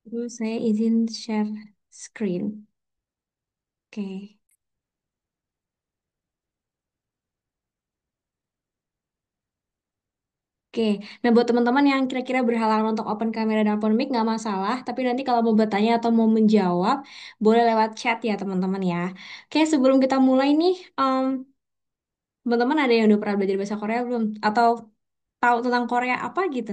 Terus saya izin share screen. Oke. Oke, nah buat teman-teman yang kira-kira berhalangan untuk open kamera dan open mic nggak masalah, tapi nanti kalau mau bertanya atau mau menjawab, boleh lewat chat ya teman-teman ya. Oke, sebelum kita mulai nih, teman-teman ada yang udah pernah belajar bahasa Korea belum? Atau tahu tentang Korea apa gitu?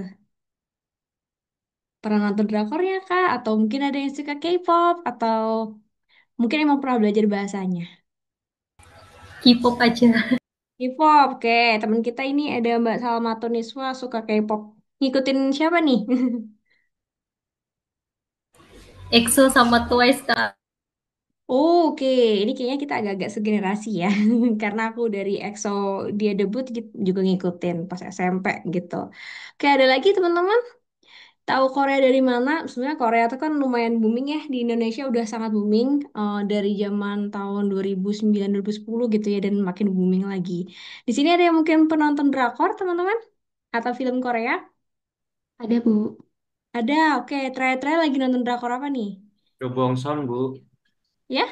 Pernah nonton drakornya kah? Atau mungkin ada yang suka K-pop? Atau mungkin emang pernah belajar bahasanya? K-pop aja. K-pop, oke. Teman kita ini ada Mbak Salma Tuniswa suka K-pop. Ngikutin siapa nih? EXO sama Twice Kak. Oh, oke, ini kayaknya kita agak-agak segenerasi ya, karena aku dari EXO dia debut juga ngikutin pas SMP gitu. Oke, ada lagi teman-teman tahu Korea dari mana? Sebenarnya Korea itu kan lumayan booming ya di Indonesia udah sangat booming dari zaman tahun 2009-2010 gitu ya dan makin booming lagi. Di sini ada yang mungkin penonton drakor teman-teman atau film Korea? Ada Bu. Ada, oke. Terakhir-terakhir lagi nonton drakor apa nih? Dobongson Bu, Ya?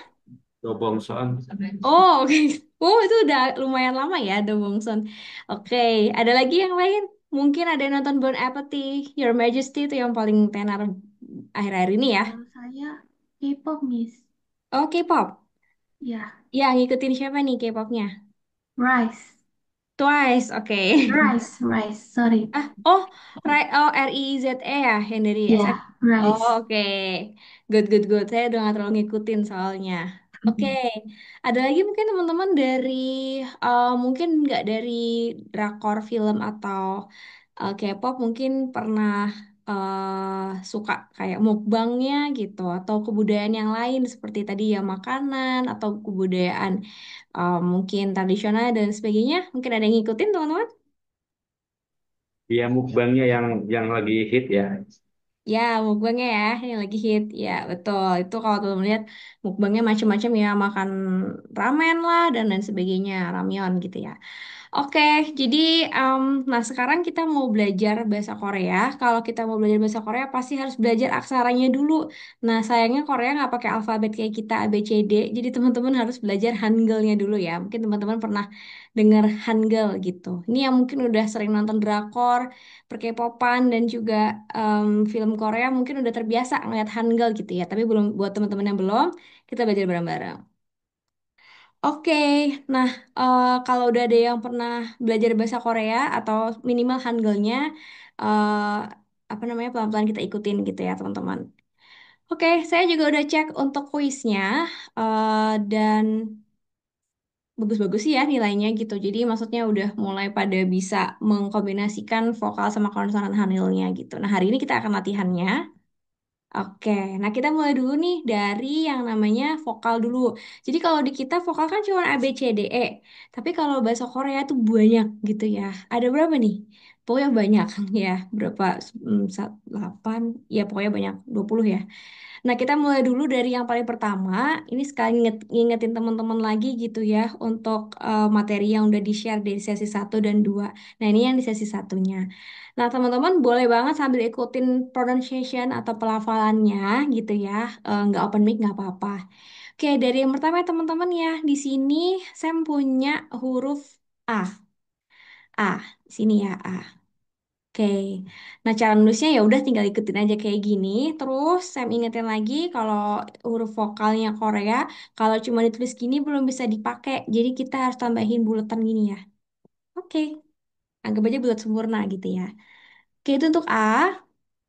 Dobongson. Oh, oke. Oh, itu udah lumayan lama ya, The Wongson. Oke, ada lagi yang lain? Mungkin ada yang nonton Bon Appetit, Your Majesty itu yang paling tenar akhir-akhir ini ya. Kalau saya K-pop, Miss. Oh, K-pop. Ya, Ya, ngikutin siapa nih K-popnya? Rise. Twice, oke. Rise. Sorry. Oh, oh RIZE ya, yang dari SM. Ya, Oh, Rise. oke. Good, good, good. Saya udah nggak terlalu ngikutin soalnya. Oke, ada lagi mungkin teman-teman dari, mungkin nggak dari drakor film atau K-pop, mungkin pernah suka kayak mukbangnya gitu, atau kebudayaan yang lain seperti tadi ya makanan, atau kebudayaan mungkin tradisional dan sebagainya. Mungkin ada yang ngikutin teman-teman? Dia mukbangnya yang lagi hit ya. Ya, mukbangnya ya, yang lagi hit. Ya, betul. Itu kalau teman lihat mukbangnya macam-macam ya, makan ramen lah dan lain sebagainya, ramyeon gitu ya. Oke, jadi nah sekarang kita mau belajar bahasa Korea. Kalau kita mau belajar bahasa Korea pasti harus belajar aksaranya dulu. Nah sayangnya Korea nggak pakai alfabet kayak kita A B C D. Jadi teman-teman harus belajar Hangulnya dulu ya. Mungkin teman-teman pernah dengar Hangul gitu. Ini yang mungkin udah sering nonton drakor, perkepopan dan juga film Korea mungkin udah terbiasa ngeliat Hangul gitu ya. Tapi belum buat teman-teman yang belum, kita belajar bareng-bareng. Oke, nah kalau udah ada yang pernah belajar bahasa Korea atau minimal Hangulnya, eh apa namanya pelan-pelan kita ikutin gitu ya teman-teman. Oke, saya juga udah cek untuk kuisnya dan bagus-bagus sih ya nilainya gitu. Jadi maksudnya udah mulai pada bisa mengkombinasikan vokal sama konsonan Hangulnya gitu. Nah hari ini kita akan latihannya. Oke, nah kita mulai dulu nih dari yang namanya vokal dulu. Jadi kalau di kita vokal kan cuma A, B, C, D, E. Tapi kalau bahasa Korea tuh banyak gitu ya. Ada berapa nih? Pokoknya banyak ya. Berapa? 8. Ya pokoknya banyak. 20 ya. Nah, kita mulai dulu dari yang paling pertama. Ini sekali ngingetin teman-teman lagi gitu ya untuk materi yang udah di-share dari sesi satu dan 2. Nah, ini yang di sesi satunya. Nah, teman-teman boleh banget sambil ikutin pronunciation atau pelafalannya gitu ya. Nggak open mic nggak apa-apa. Oke, dari yang pertama ya teman-teman ya. Di sini saya punya huruf A. A, sini ya A. Oke, nah cara nulisnya ya udah tinggal ikutin aja kayak gini. Terus saya ingetin lagi kalau huruf vokalnya Korea, kalau cuma ditulis gini belum bisa dipakai. Jadi kita harus tambahin buletan gini ya. Oke, anggap aja bulat sempurna gitu ya. Oke, itu untuk A.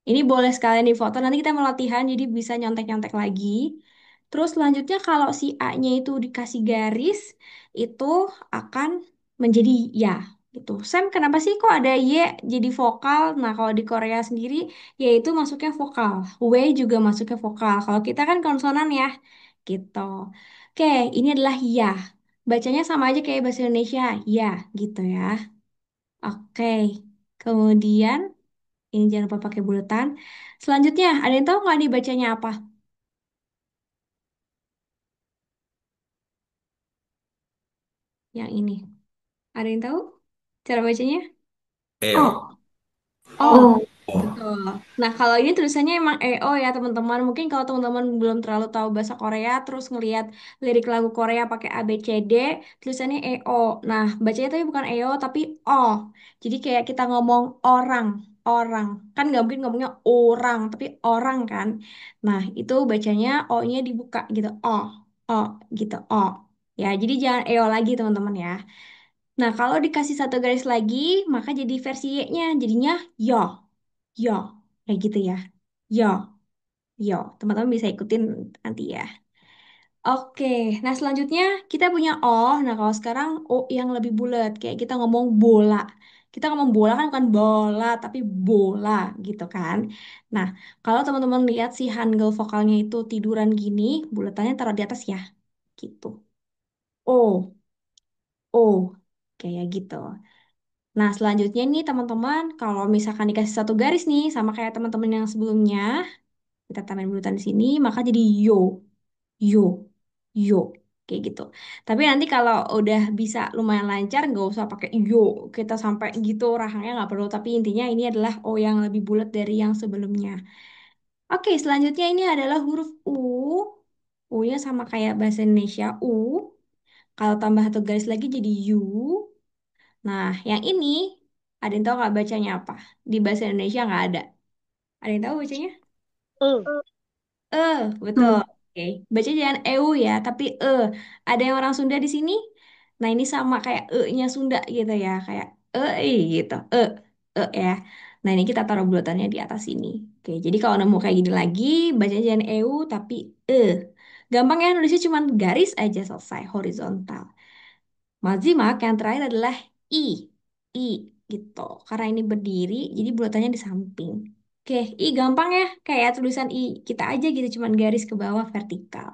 Ini boleh sekalian difoto. Nanti kita mau latihan, jadi bisa nyontek-nyontek lagi. Terus selanjutnya kalau si A-nya itu dikasih garis, itu akan menjadi ya. Gitu. Sam, kenapa sih kok ada Y jadi vokal? Nah, kalau di Korea sendiri, Y itu masuknya vokal. W juga masuknya vokal. Kalau kita kan konsonan ya. Gitu. Oke, ini adalah ya. Bacanya sama aja kayak bahasa Indonesia. Ya, gitu ya. Oke. Kemudian ini jangan lupa pakai buletan. Selanjutnya, ada yang tahu nggak nih bacanya apa? Yang ini. Ada yang tahu cara bacanya? Eo. Oh, Oh, oh. Betul. Nah, kalau ini tulisannya emang EO ya, teman-teman. Mungkin kalau teman-teman belum terlalu tahu bahasa Korea, terus ngelihat lirik lagu Korea pakai A, B, C, D, tulisannya EO. Nah, bacanya tapi bukan EO, tapi O. Jadi kayak kita ngomong orang, orang. Kan nggak mungkin ngomongnya orang, tapi orang kan. Nah, itu bacanya O-nya dibuka gitu. O, gitu, O. Ya, jadi jangan EO lagi, teman-teman ya. Nah, kalau dikasih satu garis lagi, maka jadi versi Y-nya. Jadinya yo. Yo, kayak gitu ya. Yo, yo. Teman-teman bisa ikutin nanti ya. Oke, nah selanjutnya kita punya O. Nah, kalau sekarang O yang lebih bulat. Kayak kita ngomong bola. Kita ngomong bola kan bukan bola, tapi bola gitu kan. Nah, kalau teman-teman lihat si Hangul vokalnya itu tiduran gini, bulatannya taruh di atas ya. Gitu. O, O. Kayak gitu. Nah, selanjutnya nih teman-teman, kalau misalkan dikasih satu garis nih, sama kayak teman-teman yang sebelumnya, kita tambahin bulutan di sini, maka jadi yo, yo, yo, kayak gitu. Tapi nanti kalau udah bisa lumayan lancar, nggak usah pakai yo, kita sampai gitu rahangnya nggak perlu. Tapi intinya ini adalah O yang lebih bulat dari yang sebelumnya. Oke, selanjutnya ini adalah huruf U. U-nya sama kayak bahasa Indonesia, U. Kalau tambah satu garis lagi jadi U. Nah, yang ini, ada yang tahu nggak bacanya apa? Di bahasa Indonesia nggak ada. Ada yang tahu bacanya? Betul. Hmm. Oke. Baca jangan EU ya, tapi e. Ada yang orang Sunda di sini? Nah, ini sama kayak e-nya Sunda gitu ya, kayak gitu. Ya. Nah, ini kita taruh bulatannya di atas sini. Oke, jadi kalau nemu kayak gini lagi, baca jangan EU tapi e. Gampang ya, nulisnya cuma garis aja selesai, horizontal. Mazimak yang terakhir adalah I. I gitu. Karena ini berdiri, jadi bulatannya di samping. Oke, I gampang ya. Kayak tulisan I kita aja gitu, cuman garis ke bawah vertikal.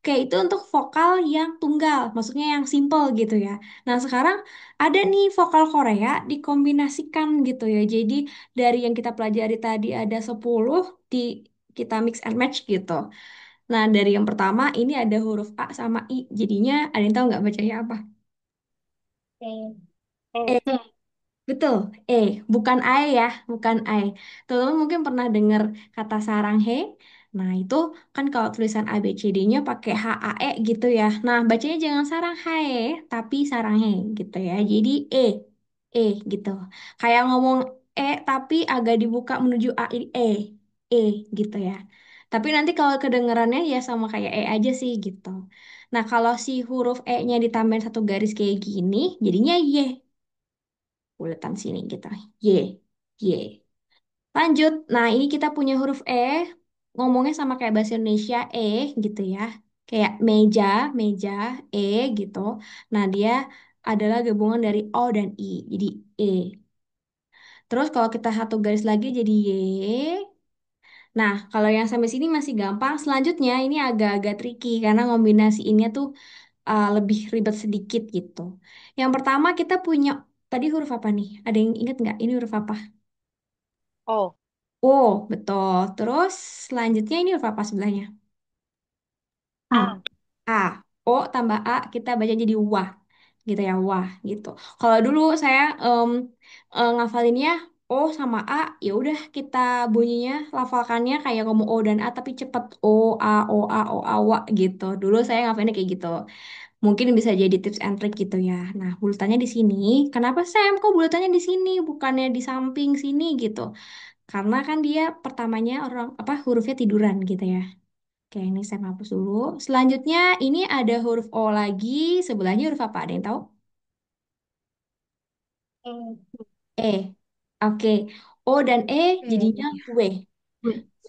Oke, itu untuk vokal yang tunggal, maksudnya yang simple gitu ya. Nah, sekarang ada nih vokal Korea dikombinasikan gitu ya. Jadi dari yang kita pelajari tadi ada 10 di kita mix and match gitu. Nah, dari yang pertama ini ada huruf A sama I. Jadinya ada yang tahu nggak bacanya apa? E. Betul, bukan ae ya, bukan ae. Teman-teman mungkin pernah dengar kata saranghe. Nah, itu kan kalau tulisan A B C D-nya pakai H A E gitu ya. Nah, bacanya jangan saranghae, tapi saranghe gitu ya. Jadi e gitu. Kayak ngomong tapi agak dibuka menuju A, ini e gitu ya. Tapi nanti kalau kedengarannya ya sama kayak aja sih gitu. Nah, kalau si huruf E-nya ditambahin satu garis kayak gini, jadinya ye buletan sini gitu. Y, Y. Lanjut. Nah, ini kita punya huruf E. Ngomongnya sama kayak bahasa Indonesia gitu ya. Kayak meja, meja, E gitu. Nah, dia adalah gabungan dari O dan I. Jadi E. Terus kalau kita satu garis lagi jadi Y. Nah, kalau yang sampai sini masih gampang. Selanjutnya ini agak-agak tricky karena kombinasiinnya tuh lebih ribet sedikit gitu. Yang pertama kita punya tadi huruf apa nih? Ada yang ingat nggak? Ini huruf apa? Oh, Oh, betul. Terus selanjutnya ini huruf apa sebelahnya? A. A. O tambah A kita baca jadi wah. Gitu ya, wah gitu. Kalau dulu saya ngafalinnya O sama A, ya udah kita bunyinya, lafalkannya kayak ngomong O dan A tapi cepet O A wa gitu. Dulu saya ngafalinnya kayak gitu. Mungkin bisa jadi tips and trick gitu ya. Nah, bulatannya di sini. Kenapa Sam kok bulatannya di sini bukannya di samping sini gitu? Karena kan dia pertamanya orang apa hurufnya tiduran gitu ya. Oke, ini saya hapus dulu. Selanjutnya ini ada huruf O lagi. Sebelahnya huruf apa? Ada yang tahu? E. Oke. O dan E jadinya W. W. W.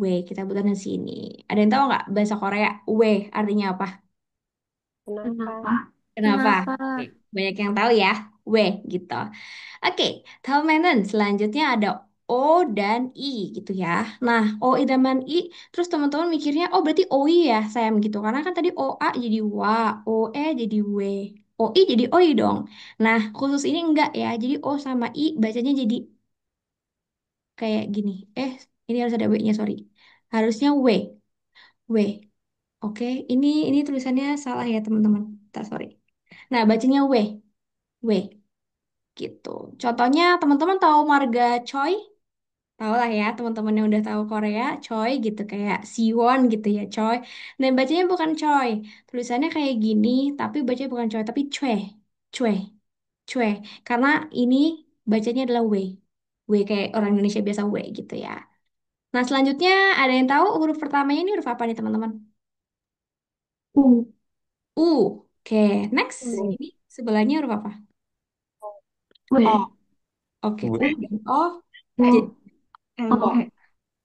W. Kita buatnya sini. Ada yang tahu nggak bahasa Korea? W artinya apa? kenapa? Kenapa? Kenapa? Kenapa? Oke, banyak yang tahu ya. W gitu. Oke, Talmanen. Selanjutnya ada O dan I gitu ya. Nah, O I dan I, terus teman-teman mikirnya, oh berarti OI ya, Sam gitu. Karena kan tadi O A jadi wa, O E jadi W, O I jadi OI dong. Nah, khusus ini enggak ya. Jadi O sama I bacanya jadi kayak gini. Ini harus ada W-nya, sorry. Harusnya W, W. Oke, ini tulisannya salah ya teman-teman. Sorry. Nah, bacanya W, W gitu. Contohnya teman-teman tahu marga Choi? Tahu lah ya teman-teman yang udah tahu Korea, choi gitu kayak Siwon gitu ya, choi. Dan bacanya bukan choi. Tulisannya kayak gini, tapi bacanya bukan choi tapi chue. Chue. Chue. Karena ini bacanya adalah W. W kayak orang Indonesia biasa W gitu ya. Nah, selanjutnya ada yang tahu huruf pertamanya ini huruf apa nih, teman-teman? U. U. Oke, next. U. Ini sebelahnya huruf apa? Oh. W. Oke, U W. dan O. Jadi W. wo. Oke.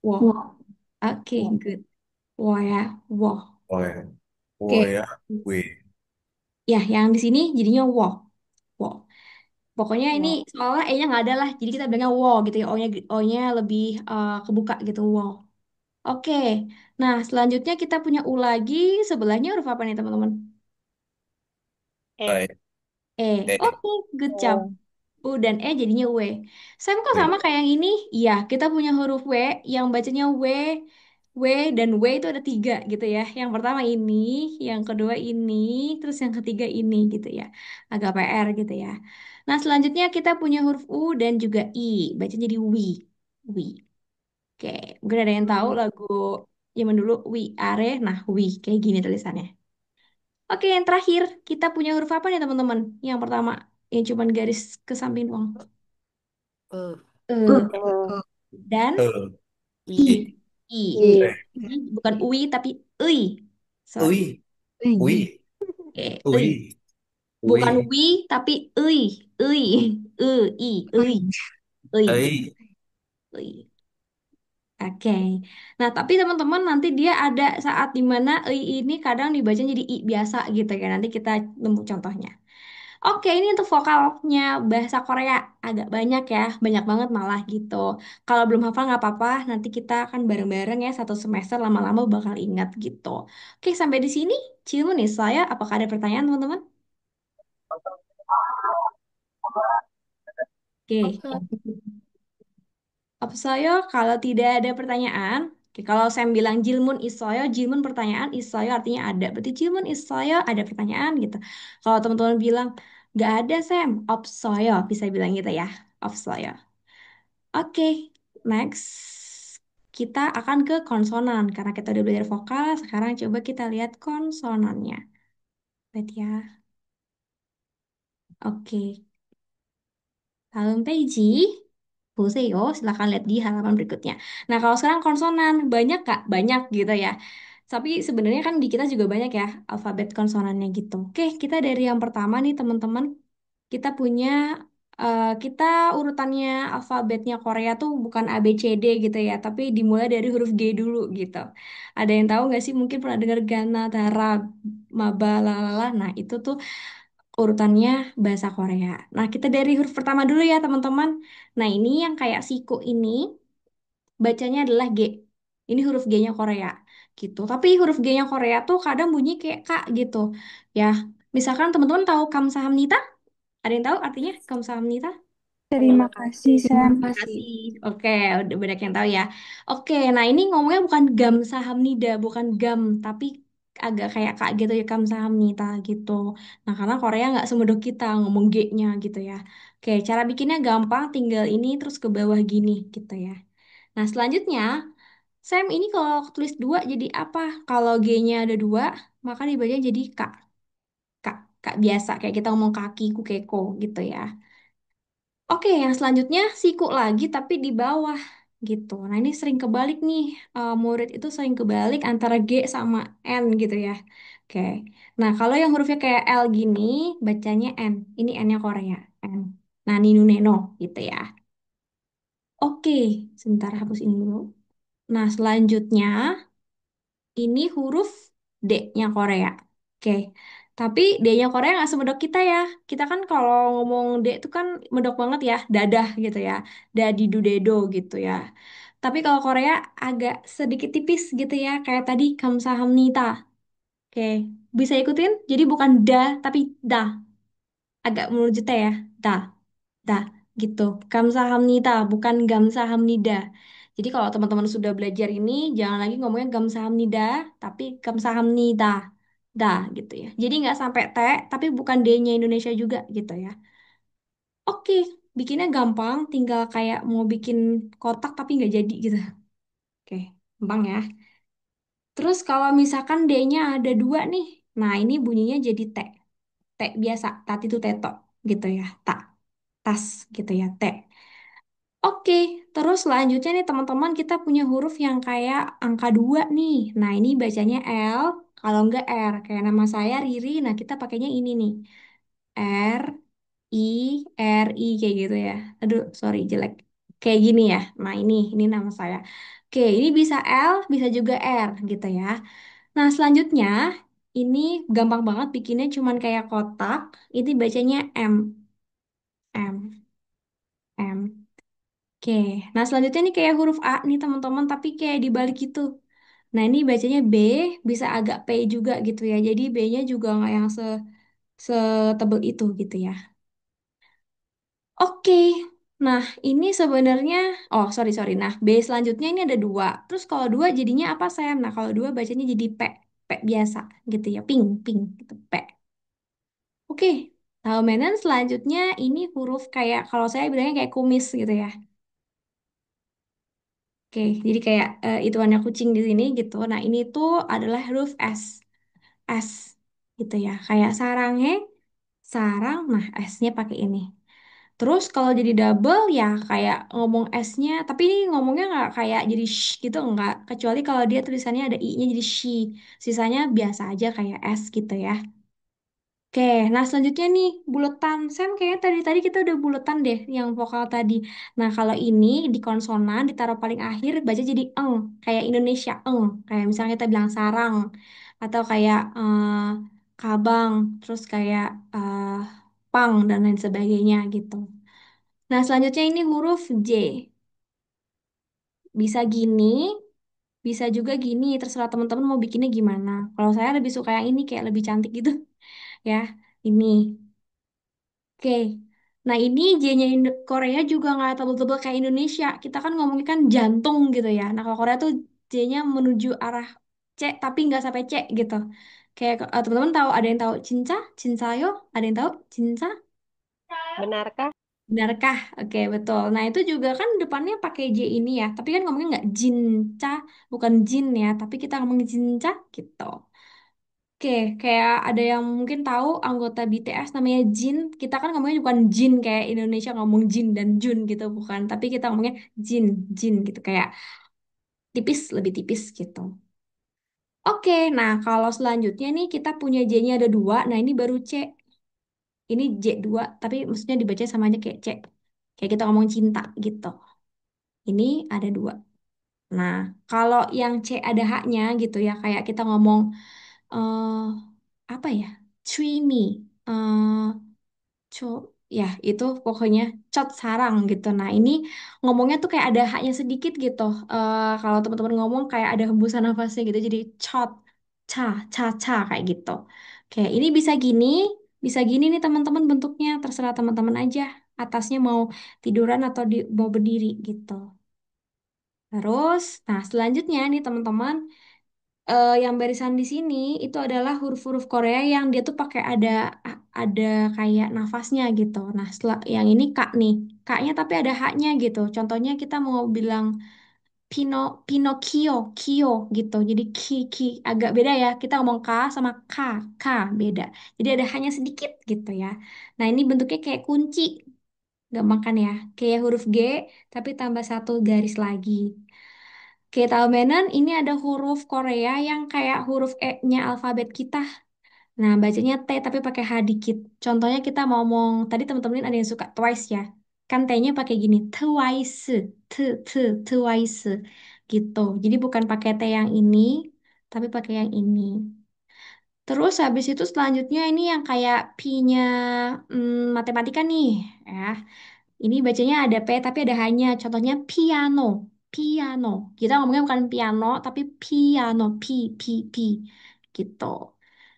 Wo. Wo. Oke, good. Wo ya. Wo. Oh ya. Oh Oke. ya. W. Ya, yang di sini jadinya wo. Wo. Pokoknya ini Oh. soalnya E-nya nggak ada lah. Jadi kita bilangnya wo gitu ya. O-nya lebih kebuka gitu. Wo. Oke. Nah, selanjutnya kita punya U lagi. Sebelahnya huruf apa nih, teman-teman? Eh. I. E. E. Oke, good job. Oh. U dan E jadinya W. Sam kok W. sama kayak yang ini? Iya, kita punya huruf W yang bacanya W, W dan W itu ada tiga gitu ya. Yang pertama ini, yang kedua ini, terus yang ketiga ini gitu ya. Agak PR gitu ya. Nah, selanjutnya kita punya huruf U dan juga I. Baca jadi Wi. Wi. Oke, mungkin ada yang tahu Hmm. lagu zaman dulu Wi Are. Nah, Wi kayak gini tulisannya. Oke, yang terakhir kita punya huruf apa nih teman-teman? Yang pertama, yang cuman garis ke samping doang. Eh. E. Eh. Dan E. I. I. I. I. E. Ini bukan UI tapi EI. Sorry. Ui. I. Ui. Eh, EI. Ui. Bukan Ui. wi tapi EI. EI. EI. EI. I. EI. Ei. EI. Oke. Nah, tapi teman-teman nanti dia ada saat dimana EI ini kadang dibaca jadi I biasa gitu ya. Nanti kita nemu contohnya. Oke, ini untuk vokalnya bahasa Korea agak banyak ya, banyak banget malah gitu. Kalau belum hafal nggak apa-apa, nanti kita akan bareng-bareng ya satu semester lama-lama bakal ingat gitu. Oke, sampai di sini Cilmu nih saya. Apakah ada pertanyaan teman-teman? Oke, Oke. apa saya kalau tidak ada pertanyaan? Oke, kalau saya bilang Jilmun Isoyo, Jilmun pertanyaan, Isoyo artinya ada. Berarti Jilmun Isoyo ada pertanyaan gitu. Kalau teman-teman bilang nggak ada Sam, opsoyo bisa bilang gitu ya, opsoyo. Oke, next. Kita akan ke konsonan. Karena kita udah belajar vokal, sekarang coba kita lihat konsonannya. Lihat ya. Oke. Dalam peji, 보세요. Silahkan lihat di halaman berikutnya. Nah, kalau sekarang konsonan, banyak Kak? Banyak gitu ya. Tapi sebenarnya kan di kita juga banyak ya alfabet konsonannya gitu. Oke, kita dari yang pertama nih teman-teman. Kita punya kita urutannya alfabetnya Korea tuh bukan A B C D gitu ya, tapi dimulai dari huruf G dulu gitu. Ada yang tahu nggak sih? Mungkin pernah dengar Gana, Tara, Maba, lalala. Nah, itu tuh urutannya bahasa Korea. Nah, kita dari huruf pertama dulu ya, teman-teman. Nah, ini yang kayak siku ini bacanya adalah G. Ini huruf G-nya Korea gitu. Tapi huruf G-nya Korea tuh kadang bunyi kayak K gitu. Ya, misalkan teman-teman tahu Kamsahamnida? Ada yang tahu artinya Kamsahamnida? Terima kasih, Sam. Terima kasih. Oke, udah banyak yang tahu ya. Oke, nah ini ngomongnya bukan gam saham nida, bukan gam, tapi agak kayak kak gitu ya, gam saham nita gitu. Nah, karena Korea nggak semudah kita ngomong G-nya gitu ya. Oke, cara bikinnya gampang, tinggal ini terus ke bawah gini gitu ya. Nah, selanjutnya, Sam ini kalau tulis dua jadi apa? Kalau G-nya ada dua, maka dibaca jadi kak. Kak, kak biasa, kayak kita ngomong kaki, kukeko gitu ya. Oke, yang selanjutnya siku lagi tapi di bawah gitu. Nah, ini sering kebalik nih. Murid itu sering kebalik antara G sama N gitu ya. Oke. Nah, kalau yang hurufnya kayak L gini, bacanya N. Ini N-nya Korea. N. Nah, Ninu Neno gitu ya. Oke, sebentar hapus ini dulu. Nah, selanjutnya ini huruf D-nya Korea. Oke. Tapi D-nya Korea nggak semedok kita ya. Kita kan kalau ngomong D itu kan medok banget ya. Dadah gitu ya. Dadidu dedo gitu ya. Tapi kalau Korea agak sedikit tipis gitu ya. Kayak tadi kamsahamnida. Oke. Bisa ikutin? Jadi bukan da, tapi da. Agak menuju T ya. Da. Dah, gitu. Gamsahamnida, bukan Gamsahamnida. Jadi kalau teman-teman sudah belajar ini, jangan lagi ngomongnya Gamsahamnida, tapi Gamsahamnida. Dah, gitu ya. Jadi nggak sampai T, tapi bukan D-nya Indonesia juga, gitu ya. Oke. bikinnya gampang, tinggal kayak mau bikin kotak tapi nggak jadi gitu. Oke, gampang ya. Terus kalau misalkan D-nya ada dua nih, nah ini bunyinya jadi T. T biasa, tat itu teto gitu ya. Tak, tas gitu ya, T. Oke, terus selanjutnya nih teman-teman kita punya huruf yang kayak angka 2 nih. Nah ini bacanya L, kalau enggak R. Kayak nama saya Riri, nah kita pakainya ini nih. R, I, R, I kayak gitu ya. Aduh, sorry jelek. Kayak gini ya. Nah ini nama saya. Oke, ini bisa L, bisa juga R gitu ya. Nah selanjutnya, ini gampang banget bikinnya cuman kayak kotak. Ini bacanya M, M, M. Oke, nah selanjutnya nih kayak huruf A nih teman-teman, tapi kayak dibalik gitu. Nah ini bacanya B, bisa agak P juga gitu ya. Jadi B-nya juga nggak yang setebel itu gitu ya. Oke, nah ini sebenarnya, oh sorry sorry. Nah B selanjutnya ini ada dua. Terus kalau dua jadinya apa Sam? Nah kalau dua bacanya jadi P, P biasa gitu ya, ping ping gitu P. Oke, tahu mainan selanjutnya ini huruf kayak kalau saya bilangnya kayak kumis gitu ya. Oke, jadi kayak ituannya kucing di sini gitu. Nah, ini tuh adalah huruf S. S gitu ya. Kayak sarangnya, sarang, nah S-nya pakai ini. Terus kalau jadi double ya kayak ngomong S-nya, tapi ini ngomongnya nggak kayak jadi sh gitu enggak. Kecuali kalau dia tulisannya ada I-nya jadi she. Sisanya biasa aja kayak S gitu ya. Oke, nah selanjutnya nih buletan. Sam kayaknya tadi kita udah buletan deh yang vokal tadi. Nah kalau ini di konsonan ditaruh paling akhir baca jadi eng, kayak Indonesia eng. Kayak misalnya kita bilang sarang atau kayak kabang, terus kayak pang dan lain sebagainya gitu. Nah selanjutnya ini huruf J. Bisa gini, bisa juga gini. Terserah teman-teman mau bikinnya gimana. Kalau saya lebih suka yang ini kayak lebih cantik gitu ya. Ini. Oke, nah ini J-nya Korea juga nggak tebel-tebel kayak Indonesia. Kita kan ngomongin kan jantung gitu ya. Nah kalau Korea tuh J-nya menuju arah C tapi nggak sampai C gitu. Kayak teman-teman tahu ada yang tahu cinca, cincayo, ada yang tahu cinca, Benarkah? benarkah? Oke betul. Nah itu juga kan depannya pakai J ini ya. Tapi kan ngomongnya nggak jinca, bukan jin ya. Tapi kita ngomong jinca gitu. Oke, kayak ada yang mungkin tahu anggota BTS namanya Jin. Kita kan ngomongnya bukan Jin kayak Indonesia ngomong Jin dan Jun gitu, bukan. Tapi kita ngomongnya Jin, Jin gitu. Kayak tipis, lebih tipis gitu. Oke, nah kalau selanjutnya nih kita punya J-nya ada dua. Nah ini baru C. Ini J2, tapi maksudnya dibaca sama aja kayak C. Kayak kita ngomong cinta gitu. Ini ada dua. Nah, kalau yang C ada haknya gitu ya, kayak kita ngomong eh apa ya? Treat me. Co ya itu pokoknya cot sarang gitu. Nah ini ngomongnya tuh kayak ada haknya sedikit gitu. Kalau teman-teman ngomong kayak ada hembusan nafasnya gitu. Jadi cot, ca, ca, ca kayak gitu. Oke, ini bisa gini nih teman-teman bentuknya. Terserah teman-teman aja. Atasnya mau tiduran atau mau berdiri gitu. Terus, nah selanjutnya nih teman-teman yang barisan di sini itu adalah huruf-huruf Korea yang dia tuh pakai ada kayak nafasnya gitu. Nah, setelah yang ini kak nih, kaknya tapi ada haknya gitu. Contohnya kita mau bilang Pinocchio, Kio gitu. Jadi ki agak beda ya. Kita ngomong k sama k beda. Jadi ada haknya sedikit gitu ya. Nah, ini bentuknya kayak kunci, gampang kan ya? Kayak huruf G tapi tambah satu garis lagi. Kayak tahu Menon, ini ada huruf Korea yang kayak huruf E-nya alfabet kita. Nah, bacanya T tapi pakai H dikit. Contohnya kita mau ngomong, tadi teman-teman ada yang suka twice ya. Kan T-nya pakai gini, twice, t, t, twice, gitu. Jadi bukan pakai T yang ini, tapi pakai yang ini. Terus habis itu selanjutnya ini yang kayak P-nya matematika nih, ya. Ini bacanya ada P tapi ada hanya. Contohnya piano, piano. Kita ngomongnya bukan piano tapi piano, P, P, gitu.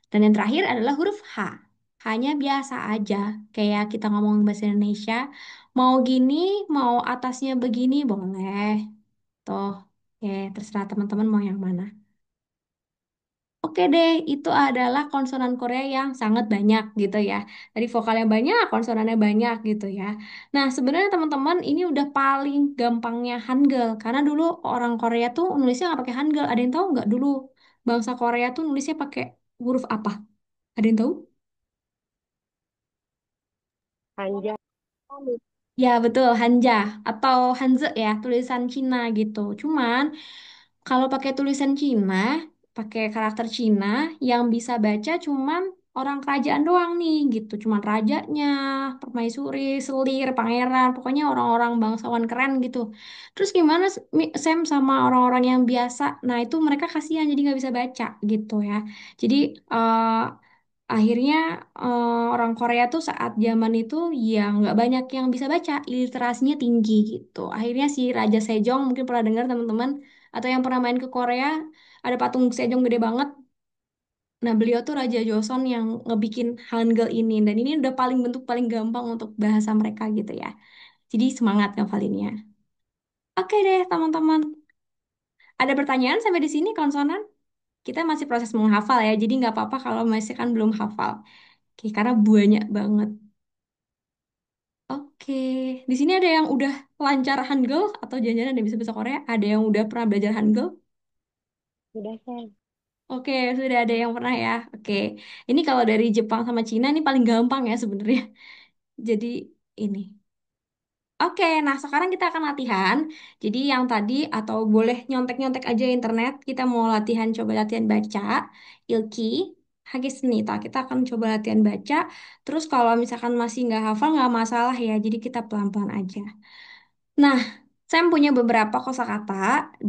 Dan yang terakhir adalah huruf H. H-nya biasa aja, kayak kita ngomong bahasa Indonesia. Mau gini, mau atasnya begini, boleh. Tuh, terserah teman-teman mau yang mana. Oke deh, itu adalah konsonan Korea yang sangat banyak gitu ya. Dari vokalnya banyak, konsonannya banyak gitu ya. Nah, sebenarnya teman-teman ini udah paling gampangnya Hangul. Karena dulu orang Korea tuh nulisnya nggak pakai Hangul. Ada yang tahu nggak dulu bangsa Korea tuh nulisnya pakai huruf apa? Ada yang tahu? Panjang. Ya betul, Hanja atau Hanze ya, tulisan Cina gitu. Cuman kalau pakai tulisan Cina, pakai karakter Cina yang bisa baca cuman orang kerajaan doang nih gitu. Cuman rajanya, permaisuri, selir, pangeran, pokoknya orang-orang bangsawan keren gitu. Terus gimana Sam sama orang-orang yang biasa? Nah itu mereka kasihan jadi nggak bisa baca gitu ya. Jadi akhirnya orang Korea tuh saat zaman itu ya nggak banyak yang bisa baca, literasinya tinggi gitu. Akhirnya si Raja Sejong mungkin pernah dengar teman-teman atau yang pernah main ke Korea ada patung Sejong gede banget. Nah beliau tuh Raja Joseon yang ngebikin Hangul ini dan ini udah paling bentuk paling gampang untuk bahasa mereka gitu ya. Jadi semangat ngafalinnya. Oke deh teman-teman. Ada pertanyaan sampai di sini konsonan? Kita masih proses menghafal ya, jadi nggak apa-apa kalau masih kan belum hafal. Oke, karena banyak banget. Oke, di sini ada yang udah lancar Hangul atau jangan-jangan ada yang bisa bahasa Korea? Ada yang udah pernah belajar Hangul? Sudah, Sam. Oke, sudah ada yang pernah ya. Oke, ini kalau dari Jepang sama Cina ini paling gampang ya sebenarnya. Jadi ini. Oke, nah sekarang kita akan latihan. Jadi yang tadi atau boleh nyontek-nyontek aja internet. Kita mau latihan, coba latihan baca. Ilki, Hagisnita. Kita akan coba latihan baca. Terus kalau misalkan masih nggak hafal nggak masalah ya. Jadi kita pelan-pelan aja. Nah, Sam punya beberapa kosakata.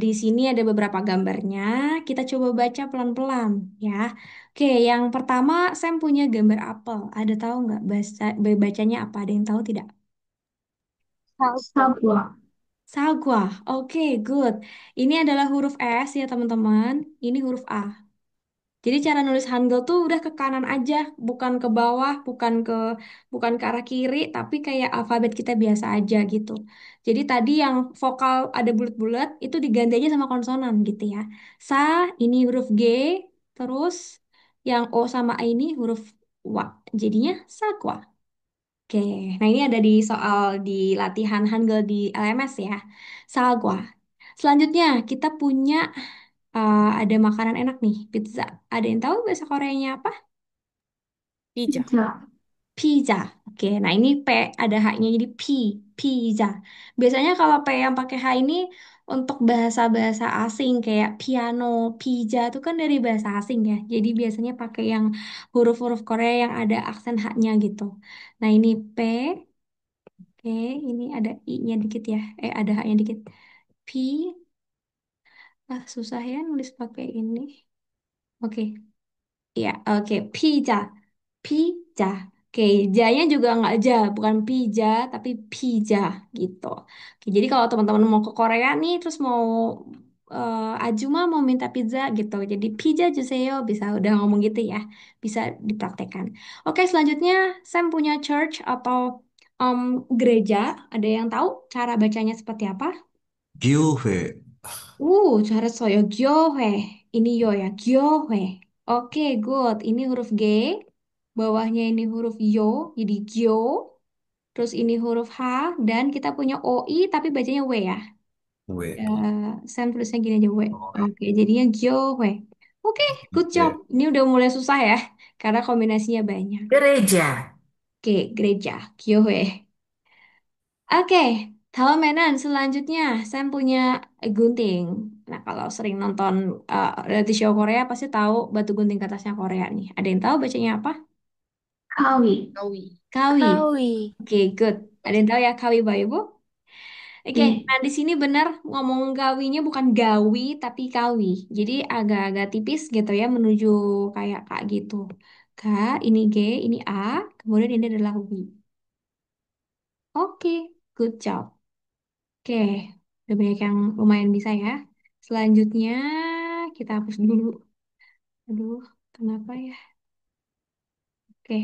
Di sini ada beberapa gambarnya. Kita coba baca pelan-pelan ya. Oke, yang pertama Sam punya gambar apel. Ada tahu nggak bacanya apa? Ada yang tahu tidak? Salsa. Sagwa. Sagwa. Oke, good. Ini adalah huruf S ya teman-teman. Ini huruf A. Jadi cara nulis Hangul tuh udah ke kanan aja, bukan ke bawah, bukan ke arah kiri, tapi kayak alfabet kita biasa aja gitu. Jadi tadi yang vokal ada bulat-bulat itu diganti aja sama konsonan gitu ya. Sa ini huruf G, terus yang O sama A ini huruf W. Jadinya Sagwa. Oke, nah ini ada di soal di latihan Hangul di LMS ya. Sagwa. Selanjutnya kita punya ada makanan enak nih, pizza. Ada yang tahu bahasa Koreanya apa? Pija. Pizza. Pizza. Oke, nah ini P ada H-nya jadi pizza. Biasanya kalau P yang pakai H ini untuk bahasa-bahasa asing kayak piano, pizza itu kan dari bahasa asing ya. Jadi biasanya pakai yang huruf-huruf Korea yang ada aksen H-nya gitu. Nah ini P, oke, ini ada I-nya dikit ya. Ada H-nya dikit. P, susah ya nulis pakai ini. Oke, iya, oke, pizza. Pizza. Oke, janya juga nggak ja, bukan pizza, tapi pizza gitu. Oke, jadi kalau teman-teman mau ke Korea nih, terus mau Ajuma mau minta pizza gitu. Jadi pizza juseyo bisa udah ngomong gitu ya, bisa dipraktekkan. Oke, selanjutnya Sam punya church atau em, gereja. Ada yang tahu cara bacanya seperti apa? 교회, Cara saya gyohe. Ini yo ya, gyohe. Oke, good. Ini huruf G. Bawahnya ini huruf yo, jadi gyo. Terus ini huruf H. Dan kita punya OI, tapi bacanya W ya. 왜, Sam tulisnya gini aja W. Oke, jadinya gyohe. Oke, good job. 왜, Ini udah mulai susah ya, karena kombinasinya banyak. Gereja. Oke, gereja, gyohe. Oke, Talemenan selanjutnya Sam punya gunting. Nah, kalau sering nonton reality show Korea pasti tahu batu gunting ke atasnya Korea nih. Ada yang tahu bacanya apa? Kawi. Kawi. Kawi. Kawi. Oke, good. Ada yang tahu ya Kawi Bapak Ibu? Oke, I. nah di sini benar ngomong gawinya bukan gawi tapi kawi. Jadi agak-agak tipis gitu ya menuju kayak kak gitu. K, ini G, ini A, kemudian ini adalah wi. Oke, good job. Oke, udah banyak yang lumayan bisa ya. Selanjutnya kita hapus dulu. Aduh, kenapa ya? Oke.